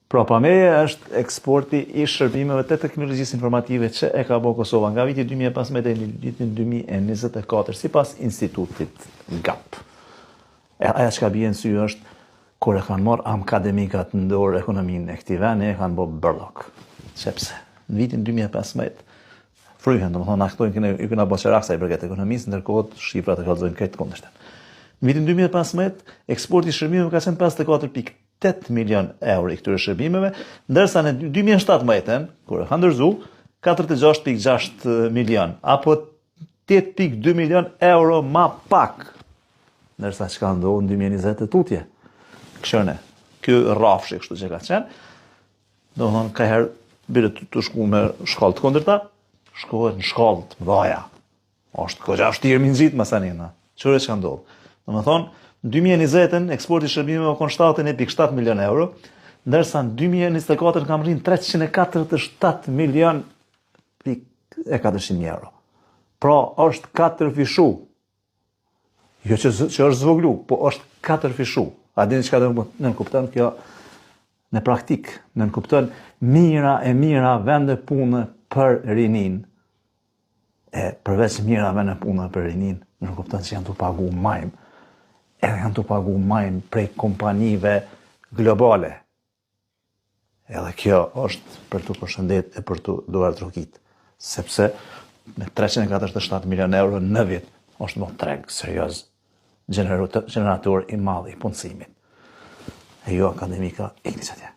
Pra, pameja është eksporti i shërbimeve të teknologjisë informative që e ka bo Kosova nga viti 2015 dhe në vitin 2024, si pas institutit GAP. Aja që ka bje në sy është, kur e kanë marrë akademikat në dorë ekonominë e këtij vendi, e kanë bo bërlok. Sepse, në vitin 2015, fryhen, do më thonë, aktojnë i këna bo qërak sa i përket ekonomisë, ndërkohët shifrat e kalzojnë këtë kundërshtem. Në vitin 2015, eksporti i shërbimeve ka qenë 54,8 milion euro i këtyre shërbimeve, ndërsa në 2017, kur e ka ndërzu, 46,6 milion, apo 8,2 milion euro ma pak, ndërsa që ka ndohë në 2020 të tutje. Këshëne, kjo rafshi kështu që ka qenë, do më thonë, ka herë bire të shku me shkallë të kondërta, shkohet në shkallë të mëdhaja. Është këgja vështirë mi nëzitë masanina. Qëre që ka ndohë? Do më thonë, në 2020 eksporti shërbimeve kon 7,7 milion euro, ndërsa në 2024 kam rrinë 347 milion e 400 euro. Pra, është 4 fishu. Jo që është zvoglu, po është 4 fishu. A dini që ka dhe nënkupton kjo në praktik, nënkupton mira vende punë për rinin. E përveç mira vende punë për rinin, nënkupton që janë të pagu majmë. Edhe janë të pagu majmë prej kompanive globale. Edhe kjo është për të përshëndet e për të duar trokit. Sepse me 347 milion euro në vit, është më treg, serios, generator i madh i punësimit. E jo akademika, e këtij atje.